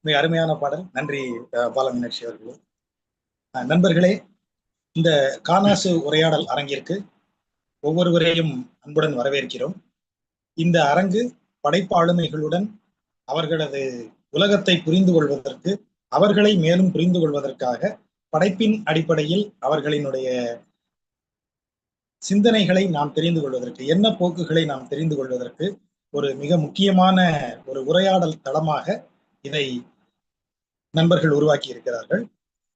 மிக அருமையான பாடல். நன்றி பாலமீனாட்சி அவர்களே. நண்பர்களே, இந்த கானாசு உரையாடல் அரங்கிற்கு ஒவ்வொருவரையும் அன்புடன் வரவேற்கிறோம். இந்த அரங்கு படைப்பாளுமைகளுடன் அவர்களது உலகத்தை புரிந்து கொள்வதற்கு, அவர்களை மேலும் புரிந்து கொள்வதற்காக, படைப்பின் அடிப்படையில் அவர்களினுடைய சிந்தனைகளை நாம் தெரிந்து கொள்வதற்கு, என்ன போக்குகளை நாம் தெரிந்து கொள்வதற்கு ஒரு மிக முக்கியமான ஒரு உரையாடல் தளமாக இதை நண்பர்கள் உருவாக்கி இருக்கிறார்கள்.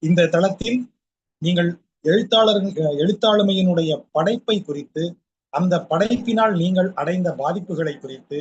இந்த தளத்தில் நீங்கள் எழுத்தாளுமையினுடைய படைப்பை குறித்து, அந்த படைப்பினால் நீங்கள் அடைந்த பாதிப்புகளை குறித்து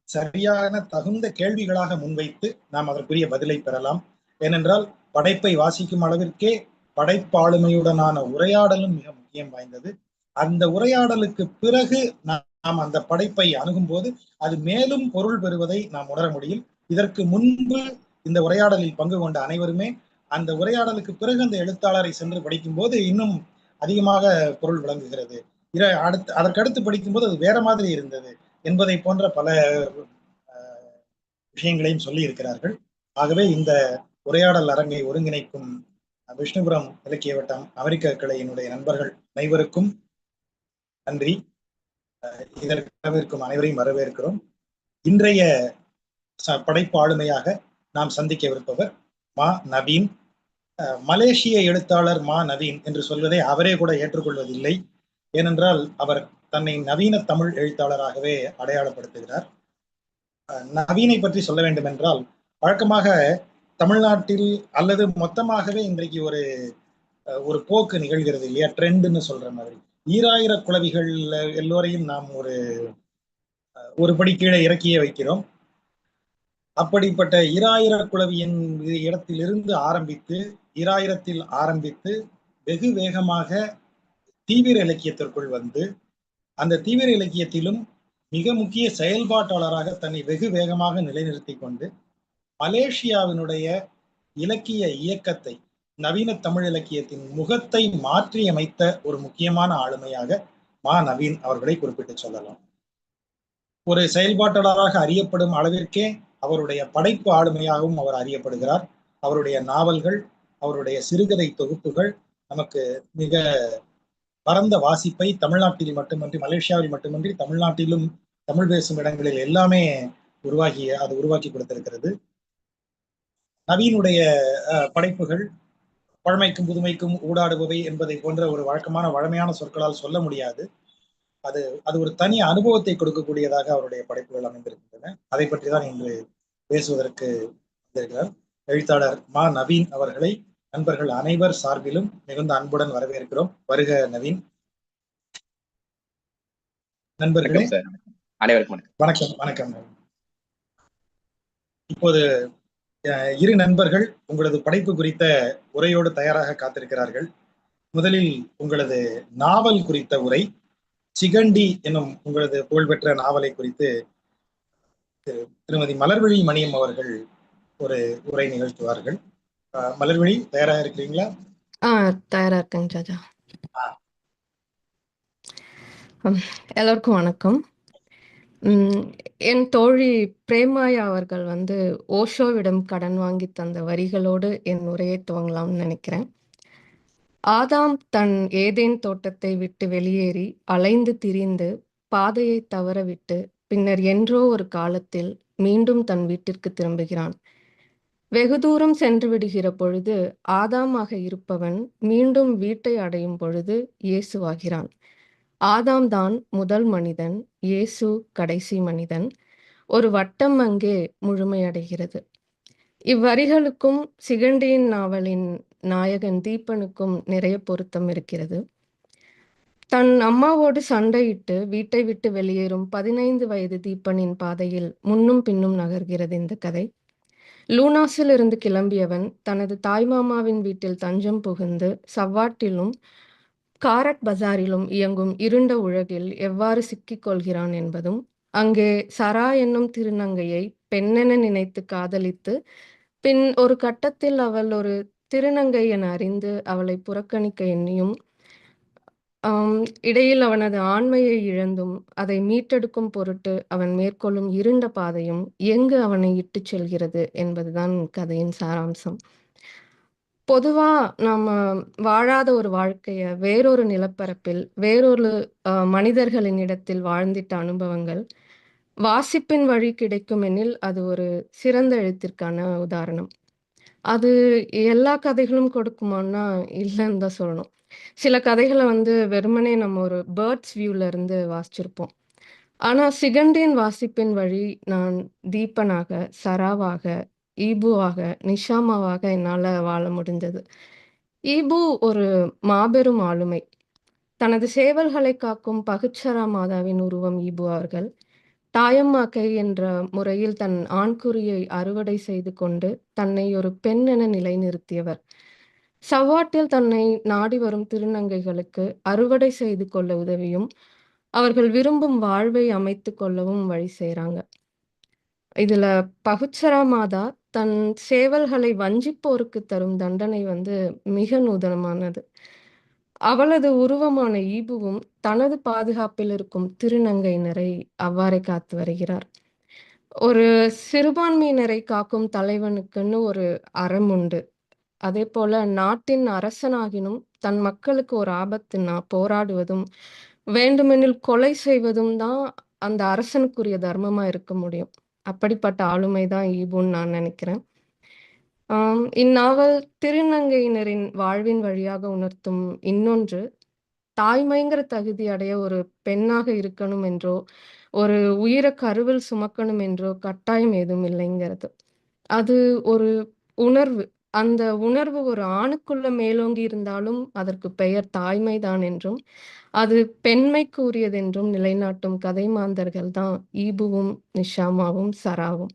சரியான தகுந்த கேள்விகளாக முன்வைத்து நாம் அதற்குரிய பதிலை பெறலாம். ஏனென்றால் படைப்பை வாசிக்கும் அளவிற்கே படைப்பாளுமையுடனான உரையாடலும் மிக முக்கியம் வாய்ந்தது. அந்த உரையாடலுக்கு பிறகு நாம் அந்த படைப்பை அணுகும் போது அது மேலும் பொருள் பெறுவதை நாம் உணர முடியும். இதற்கு முன்பு இந்த உரையாடலில் பங்கு கொண்ட அனைவருமே அந்த உரையாடலுக்கு பிறகு அந்த எழுத்தாளரை சென்று படிக்கும் போது இன்னும் அதிகமாக பொருள் விளங்குகிறது. அதற்கடுத்து படிக்கும்போது அது வேற மாதிரி இருந்தது என்பதை போன்ற பல விஷயங்களையும் சொல்லி இருக்கிறார்கள். ஆகவே இந்த உரையாடல் அரங்கை ஒருங்கிணைக்கும் விஷ்ணுபுரம் இலக்கிய வட்டம் அமெரிக்க கிளையினுடைய நண்பர்கள் அனைவருக்கும் நன்றி. இதற்கு வரவேற்கும் அனைவரையும் வரவேற்கிறோம். இன்றைய படைப்பு ஆளுமையாக நாம் சந்திக்கவிருப்பவர் மா நவீன். மலேசிய எழுத்தாளர் மா நவீன் என்று சொல்வதை அவரே கூட ஏற்றுக்கொள்வதில்லை. ஏனென்றால் அவர் தன்னை நவீன தமிழ் எழுத்தாளராகவே அடையாளப்படுத்துகிறார். நவீனை பற்றி சொல்ல வேண்டும் என்றால், வழக்கமாக தமிழ்நாட்டில் அல்லது மொத்தமாகவே இன்றைக்கு ஒரு போக்கு நிகழ்கிறது இல்லையா, ட்ரெண்ட்னு சொல்ற மாதிரி. ஈராயிர குளவிகள் எல்லோரையும் நாம் ஒரு படி கீழே இறக்கியே வைக்கிறோம். அப்படிப்பட்ட ஈராயிர குளவியின் இடத்திலிருந்து ஈராயிரத்தில் ஆரம்பித்து வெகு வேகமாக தீவிர இலக்கியத்திற்குள் வந்து, அந்த தீவிர இலக்கியத்திலும் மிக முக்கிய செயல்பாட்டாளராக தன்னை வெகு வேகமாக நிலைநிறுத்தி கொண்டு மலேசியாவினுடைய இலக்கிய இயக்கத்தை, நவீன தமிழ் இலக்கியத்தின் முகத்தை மாற்றி அமைத்த ஒரு முக்கியமான ஆளுமையாக மா நவீன் அவர்களை குறிப்பிட்டு சொல்லலாம். ஒரு செயல்பாட்டாளராக அறியப்படும் அளவிற்கே அவருடைய படைப்பு ஆளுமையாகவும் அவர் அறியப்படுகிறார். அவருடைய நாவல்கள், அவருடைய சிறுகதை தொகுப்புகள் நமக்கு மிக பரந்த வாசிப்பை தமிழ்நாட்டில் மட்டுமின்றி, மலேசியாவில் மட்டுமின்றி தமிழ்நாட்டிலும் தமிழ் பேசும் இடங்களில் எல்லாமே உருவாக்கி கொடுத்திருக்கிறது. நவீனுடைய படைப்புகள் பழமைக்கும் புதுமைக்கும் ஊடாடுபவை என்பதை போன்ற ஒரு வழமையான சொற்களால் சொல்ல முடியாது. அது ஒரு தனி அனுபவத்தை கொடுக்கக்கூடியதாக அவருடைய படைப்புகள் அமைந்திருக்கின்றன. அதை பற்றி தான் இன்று பேசுவதற்கு வந்திருக்கிறார். எழுத்தாளர் மா நவீன் அவர்களை நண்பர்கள் அனைவர் சார்பிலும் மிகுந்த அன்புடன் வரவேற்கிறோம். வருக நவீன். நண்பர்களே அனைவருக்கும் வணக்கம். வணக்கம். இப்போது இரு நண்பர்கள் உங்களது படைப்பு குறித்த உரையோடு தயாராக காத்திருக்கிறார்கள். முதலில் உங்களது நாவல் குறித்த உரை, சிகண்டி என்னும் உங்களது புகழ்பெற்ற நாவலை குறித்து திருமதி மலர்விழி மணியம் அவர்கள் ஒரு உரை நிகழ்த்துவார்கள். மலர்விழி, தயாராக இருக்கிறீங்களா? தயாரா இருக்கேங்க ஜாஜா. எல்லோருக்கும் வணக்கம். என் தோழி பிரேமாயா அவர்கள் ஓஷோவிடம் கடன் வாங்கி தந்த வரிகளோடு என் உரையை துவங்கலாம்னு நினைக்கிறேன். ஆதாம் தன் ஏதேன் தோட்டத்தை விட்டு வெளியேறி அலைந்து திரிந்து பாதையை தவறவிட்டு பின்னர் என்றோ ஒரு காலத்தில் மீண்டும் தன் வீட்டிற்கு திரும்புகிறான். வெகு தூரம் சென்று விடுகிற பொழுது ஆதாமாக இருப்பவன் மீண்டும் வீட்டை அடையும் பொழுது இயேசுவாகிறான். ஆதாம் தான் முதல் மனிதன், இயேசு கடைசி மனிதன். ஒரு வட்டம் அங்கே முழுமையடைகிறது. இவ்வரிகளுக்கும் சிகண்டியின் நாவலின் நாயகன் தீபனுக்கும் நிறைய பொருத்தம் இருக்கிறது. தன் அம்மாவோடு சண்டையிட்டு வீட்டை விட்டு வெளியேறும் 15 வயது தீபனின் பாதையில் முன்னும் பின்னும் நகர்கிறது இந்த கதை. லூனாஸில் இருந்து கிளம்பியவன் தனது தாய்மாமாவின் வீட்டில் தஞ்சம் புகுந்து சவ்வாட்டிலும் காரட் பஜாரிலும் இயங்கும் இருண்ட உலகில் எவ்வாறு சிக்கிக் கொள்கிறான் என்பதும், அங்கே சரா என்னும் திருநங்கையை பெண்ணென நினைத்து காதலித்து பின் ஒரு கட்டத்தில் அவள் ஒரு திருநங்கை என அறிந்து அவளை புறக்கணிக்க எண்ணியும் ஆம், இடையில் அவனது ஆண்மையை இழந்தும் அதை மீட்டெடுக்கும் பொருட்டு அவன் மேற்கொள்ளும் இருண்ட பாதையும் எங்கு அவனை இட்டுச் செல்கிறது என்பதுதான் கதையின் சாராம்சம். பொதுவா நம்ம வாழாத ஒரு வாழ்க்கைய வேறொரு நிலப்பரப்பில் வேறொரு மனிதர்களின் இடத்தில் வாழ்ந்திட்ட அனுபவங்கள் வாசிப்பின் வழி கிடைக்கும் எனில் அது ஒரு சிறந்த எழுத்திற்கான உதாரணம். அது எல்லா கதைகளும் கொடுக்குமான்னா இல்லைன்னு தான் சொல்லணும். சில கதைகள வந்து வெறுமனே நம்ம ஒரு பேர்ட்ஸ் வியூல இருந்து வாசிச்சிருப்போம். ஆனா சிகண்டின் வாசிப்பின் வழி நான் தீபனாக, சராவாக, ஈபுவாக, நிஷாமாவாக என்னால வாழ முடிந்தது. ஈபு ஒரு மாபெரும் ஆளுமை. தனது சேவல்களைக் காக்கும் பகுச்சரா மாதாவின் உருவம் ஈபு அவர்கள். தாயம்மா கை என்ற முறையில் தன் ஆண்குறியை அறுவடை செய்து கொண்டு தன்னை ஒரு பெண் என நிலைநிறுத்தியவர். சவ்வாட்டில் தன்னை நாடி வரும் திருநங்கைகளுக்கு அறுவடை செய்து கொள்ள உதவியும் அவர்கள் விரும்பும் வாழ்வை அமைத்துக் கொள்ளவும் வழி செய்றாங்க. இதுல பகுச்சரா மாதா தன் சேவல்களை வஞ்சிப்போருக்கு தரும் தண்டனை வந்து மிக நூதனமானது. அவளது உருவமான ஈபுவும் தனது பாதுகாப்பில் இருக்கும் திருநங்கையினரை அவ்வாறே காத்து வருகிறார். ஒரு சிறுபான்மையினரை காக்கும் தலைவனுக்குன்னு ஒரு அறம் உண்டு. அதேபோல நாட்டின் அரசனாகினும் தன் மக்களுக்கு ஒரு ஆபத்துன்னா போராடுவதும், வேண்டுமெனில் கொலை செய்வதும் தான் அந்த அரசனுக்குரிய தர்மமா இருக்க முடியும். அப்படிப்பட்ட ஆளுமை தான் ஈபுன்னு நான் நினைக்கிறேன். இந்நாவல் திருநங்கையினரின் வாழ்வின் வழியாக உணர்த்தும் இன்னொன்று, தாய்மைங்கிற தகுதி அடைய ஒரு பெண்ணாக இருக்கணும் என்றோ, ஒரு உயிர கருவில் சுமக்கணும் என்றோ கட்டாயம் ஏதும் இல்லைங்கிறது. அது ஒரு உணர்வு. அந்த உணர்வு ஒரு ஆணுக்குள்ள மேலோங்கி இருந்தாலும், அதற்கு பெயர் தாய்மைதான் என்றும், அது பெண்மைக்கு உரியதென்றும் நிலைநாட்டும் கதை மாந்தர்கள் தான் ஈபுவும், நிஷாமாவும், சராவும்.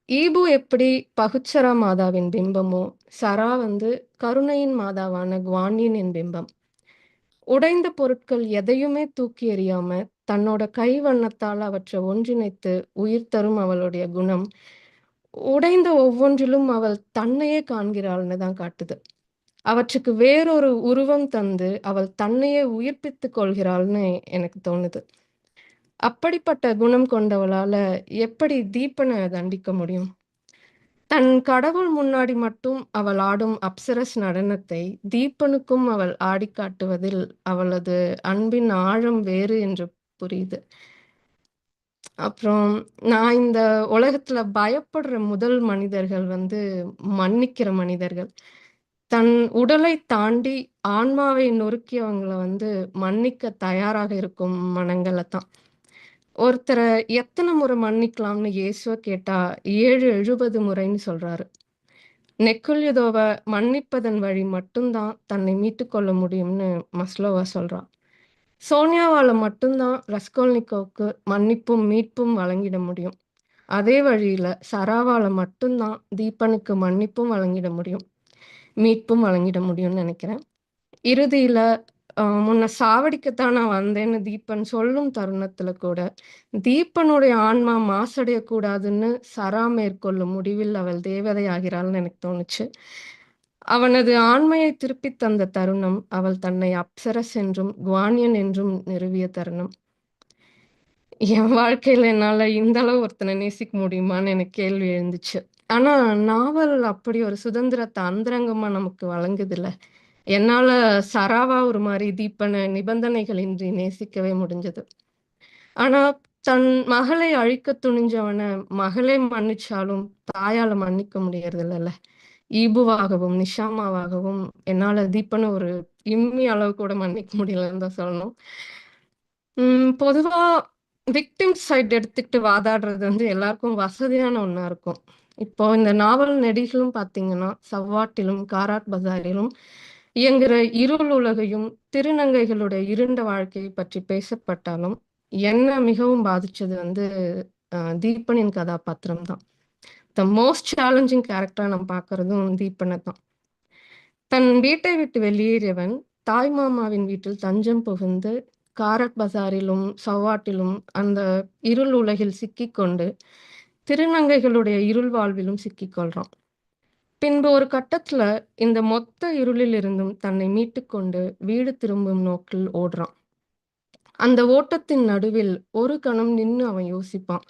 ஈபு எப்படி பகுச்சரா மாதாவின் பிம்பமோ, சரா வந்து கருணையின் மாதாவான குவான்யினின் பிம்பம். உடைந்த பொருட்கள் எதையுமே தூக்கி எறியாம, தன்னோட கை வண்ணத்தால் அவற்றை ஒன்றிணைத்து உயிர் தரும் அவளுடைய குணம், உடைந்த ஒவ்வொன்றிலும் அவள் தன்னையே காண்கிறாள்ன்னு தான் காட்டுது. அவற்றுக்கு வேறொரு உருவம் தந்து, அவள் தன்னையே உயிர்ப்பித்துக் கொள்கிறாள்ன்னு எனக்கு தோணுது. அப்படிப்பட்ட குணம் கொண்டவளால எப்படி தீபன தண்டிக்க முடியும்? தன் கடவுள் முன்னாடி மட்டும் அவள் ஆடும் அப்சரஸ் நடனத்தை தீபனுக்கும் அவள் ஆடிக் காட்டுவதில் அவளது அன்பின் ஆழம் வேறு என்று புரியுது. அப்புறம் நான் இந்த உலகத்துல பயப்படுற முதல் மனிதர்கள் வந்து மன்னிக்கிற மனிதர்கள். தன் உடலை தாண்டி ஆன்மாவை நொறுக்கியவங்கள வந்து மன்னிக்க தயாராக இருக்கும் மனங்கள தான். ஒருத்தர எத்தன முறை மன்னிக்கலாம்னு இயேசுவ கேட்டா 7, 70 முறைன்னு சொல்றாரு. நெக்குல்யுதோவ மன்னிப்பதன் வழி மட்டும் தான் தன்னை மீட்டுக் கொள்ள முடியும்னு மஸ்லோவா சொல்றா. சோனியாவால மட்டும் தான் ரஸ்கோல்னிகோவுக்கு மன்னிப்பும், மீட்பும் வழங்கிட முடியும். அதே வழியில சராவால மட்டும் தான் தீபனுக்கு மன்னிப்பும் வழங்கிட முடியும். மீட்பும் வழங்கிட முடியும்னு நெனைக்கிறேன். இறுதியில "முன்ன சாவடிக்கத்தான் நான் வந்தேன்னு" தீபன் சொல்லும் தருணத்துல கூட, தீபனுடைய ஆன்மா மாசடையக்கூடாதுன்னு சரா மேற்கொள்ளும் முடிவில் அவள் தேவதை ஆகிறாள்னு எனக்கு தோணுச்சு. அவனது ஆண்மையை திருப்பித் தந்த தருணம், அவள் தன்னை அப்சரஸ் என்றும், குவானியன் என்றும் நிறுவிய தருணம். என் வாழ்க்கையில என்னால இந்த அளவு ஒருத்தனை நேசிக்க முடியுமான்னு எனக்கு கேள்வி எழுந்துச்சு. ஆனா, நாவல் அப்படி ஒரு சுதந்திரத்த அந்தரங்கமா நமக்கு வழங்குதுல்ல. என்னால சராவா ஒரு மாரி தீபன நிபந்தனைகளின்றி நேசிக்கவே முடிஞ்சது. ஆனா, தன் மகளை அழிக்கத் துணிஞ்சவன மகளே மன்னிச்சாலும், தாயால மன்னிக்க முடியறதில்லல்ல. ஈபுவாகவும், நிஷாமாவாகவும் என்னால தீபன ஒரு இம்மி அளவு கூட மன்னிக்க முடியலன்னு தான் சொல்லணும். பொதுவா விக்டிம் சைட் எடுத்துக்கிட்டு வாதாடுறது வந்து எல்லாருக்கும் வசதியான ஒண்ணா இருக்கும். இப்போ இந்த நாவல் நெடிகளும் பார்த்தீங்கன்னா, சவ்வாட்டிலும், காராட் பஜாரிலும் இயங்குற இருள் உலகையும், திருநங்கைகளுடைய இருண்ட வாழ்க்கையை பற்றி பேசப்பட்டாலும், என்ன மிகவும் பாதிச்சது வந்து தீபனின் கதாபாத்திரம் தான். த மோஸ்ட் சேலஞ்சிங் கேரக்டரா நான் பார்க்கறதும் தீபன தான். தன் வீட்டை விட்டு வெளியேறியவன், தாய் மாமாவின் வீட்டில் தஞ்சம் புகுந்து, காரட் பஜாரிலும், சவ்வாட்டிலும் அந்த இருள் உலகில் சிக்கிக்கொண்டு, திருநங்கைகளுடைய இருள் வாழ்விலும் சிக்கிக் கொள்றான். பின்பு ஒரு கட்டத்துல இந்த மொத்த இருளில் இருந்தும் தன்னை மீட்டுக்கொண்டு வீடு திரும்பும் நோக்கில் ஓடுறான். அந்த ஓட்டத்தின் நடுவில் ஒரு கணம் நின்னு அவன் யோசிப்பான்.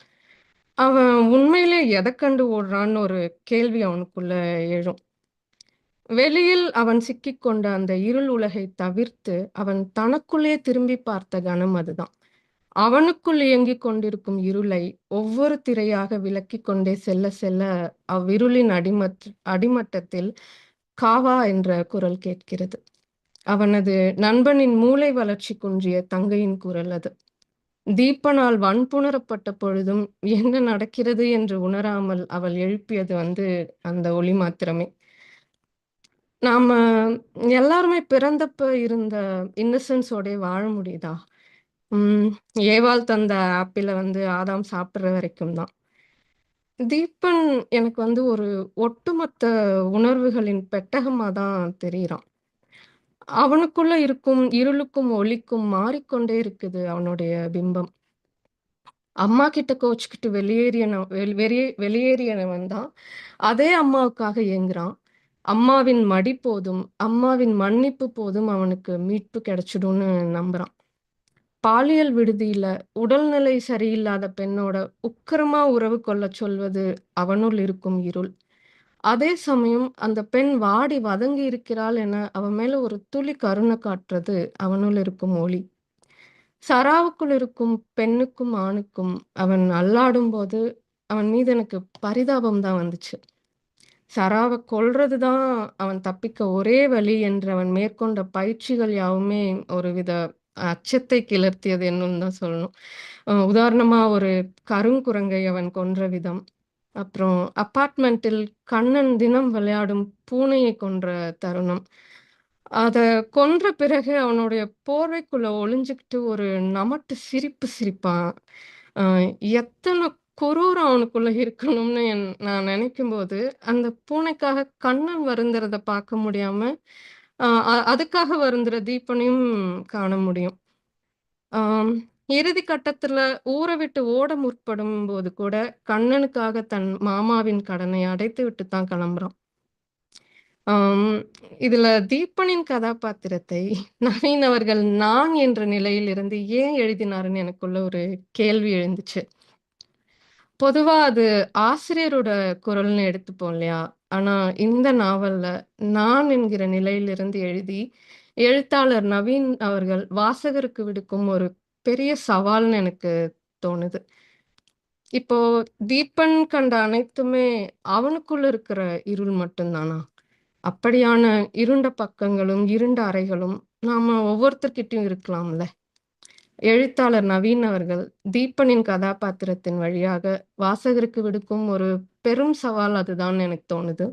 அவன் உண்மையிலே எதைக் கண்டு ஓடுறான்னு ஒரு கேள்வி அவனுக்குள்ள எழும். வெளியில் அவன் சிக்கிக்கொண்ட அந்த இருள் உலகைத் தவிர்த்து அவன் தனக்குள்ளே திரும்பிப் பார்த்த கணம் அதுதான். அவனுக்குள் இயங்கிக் கொண்டிருக்கும் இருளை ஒவ்வொரு திரையாக விலக்கிக் கொண்டே செல்ல செல்ல அவ்விருளின் அடிமட்டத்தில் காவா என்ற குரல் கேட்கிறது. அவனது நண்பனின் மூளை வளர்ச்சி குன்றிய தங்கையின் குரல் அது. தீபனால் வன்புணரப்பட்ட பொழுதும் என்ன நடக்கிறது என்று உணராமல் அவள் எழுப்பியது அந்த ஒலி மாத்திரமே. நாம எல்லாருமே பிறந்தப்ப இருந்த இன்னசென்ஸோட வாழ முடியுதா? ஏவாள் தந்த ஆப்பிள ஆதாம் சாப்பிடுற வரைக்கும் தான். தீபன் எனக்கு ஒரு ஒட்டுமொத்த உணர்வுகளின் பெட்டகமா தான் தெரியிறான். அவனுக்குள்ள இருக்கும் இருளுக்கும் ஒளிக்கும் மாறிக்கொண்டே இருக்குது அவனுடைய பிம்பம். அம்மா கிட்ட கோச்சுக்கிட்டு வெளியேறியவன் தான் அதே அம்மாவுக்காக ஏங்குறான். அம்மாவின் மடி போதும், அம்மாவின் மன்னிப்பு போதும் அவனுக்கு மீட்பு கிடைச்சிடும்னு நம்புறான். பாலியல் விடுதியில உடல்நிலை சரியில்லாத பெண்ணோட உக்கிரமா உறவு கொள்ளச் சொல்வது அவனுள் இருக்கும் இருள். அதே சமயம் அந்த பெண் வாடி வதங்கி இருக்கிறாள் என அவன் மேல ஒரு துளி கருணை காட்டுறது அவனுள் இருக்கும் ஒளி. சராவுக்குள் இருக்கும் பெண்ணுக்கும் ஆணுக்கும் அவன் அல்லாடும்போது அவன் மீது எனக்கு பரிதாபம் தான் வந்துச்சு. சராவ கொல்றதுதான் அவன் தப்பிக்க ஒரே வழி என்று அவன் மேற்கொண்ட பயிற்சிகள் யாவுமே ஒருவித அச்சத்தை கிளர்த்தியது என்னன்னு தான் சொல்லணும். உதாரணமா ஒரு கருங்குரங்கை அவன் கொன்ற விதம். அப்புறம் அபார்ட்மெண்ட்டில் கண்ணன் தினம் விளையாடும் பூனையை கொன்ற தருணம். அத கொன்ற பிறகு அவனுடைய போர்வைக்குள்ள ஒளிஞ்சுக்கிட்டு ஒரு நமட்டு சிரிப்பு சிரிப்பான். அ எத்தன குரூரம் அவனுக்குள்ள இருக்கணும்னு நான் நினைக்கும்போது, அந்த பூனைக்காக கண்ணன் வருந்துறத பார்க்க முடியாம, அ அ அதுக்காக வருந்துற தீபனையும் காண முடியும். ஆம். இறுதி கட்டத்துல ஊர விட்டு ஓட முற்படும்போது கூட, கண்ணனுக்காக தன் மாமாவின் கடனை அடைத்துவிட்டு தான் கிளம்புறான். ஆம். இதுல தீபனின் கதாபாத்திரத்தை நவீன் அவர்கள் நான் என்ற நிலையில் இருந்து ஏன் எழுதினாருன்னு எனக்குள்ள ஒரு கேள்வி எழுந்துச்சு. பொதுவா அது ஆசிரியரோட குரல்னு எடுத்துப்போம் இல்லையா? ஆனா இந்த நாவல்ல நான் என்கிற நிலையிலிருந்து எழுதி, எழுத்தாளர் நவீன் அவர்கள் வாசகருக்கு விடுக்கும் ஒரு பெரிய சவால்னு எனக்கு தோணுது. இப்போ தீபன் கண்ட அனைத்துமே அவனுக்குள்ள இருக்கிற இருள் மட்டும் தானா? அப்படியான இருண்ட பக்கங்களும், இருண்ட அறைகளும் நாம ஒவ்வொருத்தர்கிட்டயும் இருக்கலாம்ல. எழுத்தாளர் நவீன் அவர்கள் தீபனின் கதாபாத்திரத்தின் வழியாக வாசகருக்கு விடுக்கும் ஒரு பெரும் சவால் அதுதான்னு எனக்கு தோணுது.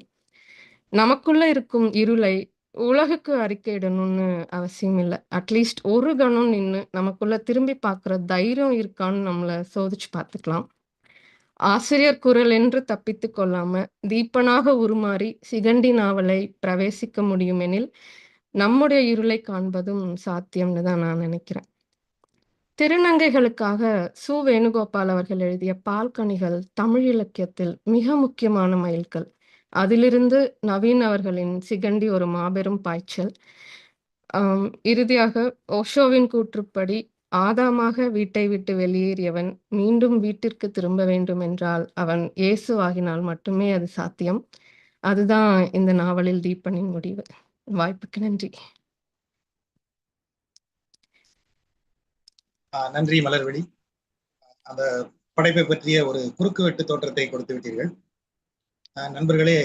நமக்குள்ள இருக்கும் இருளை உலகுக்கு அறிக்கையிடணும்னு அவசியம் இல்ல. அட்லீஸ்ட் ஒரு கணம் நின்னு நமக்குள்ள திரும்பி பார்க்கிற தைரியம் இருக்கான்னு நம்மள சோதிச்சு பார்த்துக்கலாம். ஆசிரியர் குரல் என்று தப்பித்துக் கொள்ளாம, தீபனாக உருமாறி சிகண்டி நாவலை பிரவேசிக்க முடியுமெனில், நம்முடைய இருளை காண்பதும் சாத்தியம்னு தான் நான் நினைக்கிறேன். திருநங்கைகளுக்காக சு. வேணுகோபால் அவர்கள் எழுதிய பால்கனிகள் தமிழ் இலக்கியத்தில் மிக முக்கியமான மைல்கல். அதிலிருந்து நவீன் அவர்களின் சிகண்டி ஒரு மாபெரும் பாய்ச்சல். இறுதியாக ஓஷோவின் கூற்றுப்படி ஆதாமாக வீட்டை விட்டு வெளியேறியவன் மீண்டும் வீட்டிற்கு திரும்ப வேண்டும் என்றால் அவன் இயேசுவாகினால் மட்டுமே அது சாத்தியம். அதுதான் இந்த நாவலில் தீபனின் முடிவு. வாய்ப்புக்கு நன்றி. நன்றி மலர்விழி. அந்த படைப்பை பற்றிய ஒரு குறுக்குவெட்டு தோற்றத்தை கொடுத்து விட்டீர்கள். நண்பர்களே,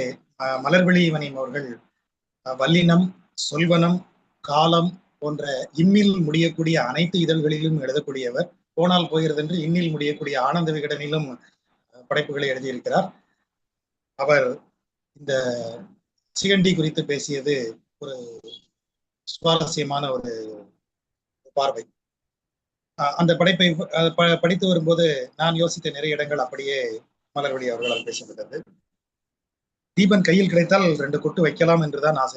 மலர்விழி மணியம் அவர்கள் வல்லினம், சொல்வனம், காலம் போன்ற இம்மில் முடியக்கூடிய அனைத்து இதழ்களிலும் எழுதக்கூடியவர். போனால் போகிறது என்று இன்னில் முடியக்கூடிய ஆனந்த விகடனிலும் படைப்புகளை எழுதியிருக்கிறார். அவர் இந்த சிகண்டி குறித்து பேசியது ஒரு சுவாரஸ்யமான ஒரு பார்வை. அந்த படைப்பை படித்து வரும்போது நான் யோசித்த நிறைய இடங்கள் அப்படியே மலர்விழி அவர்களால் பேசப்பட்டது. தீபன் கையில் கிடைத்தால் 2 கொட்டு வைக்கலாம் என்றுதான் ஆசை.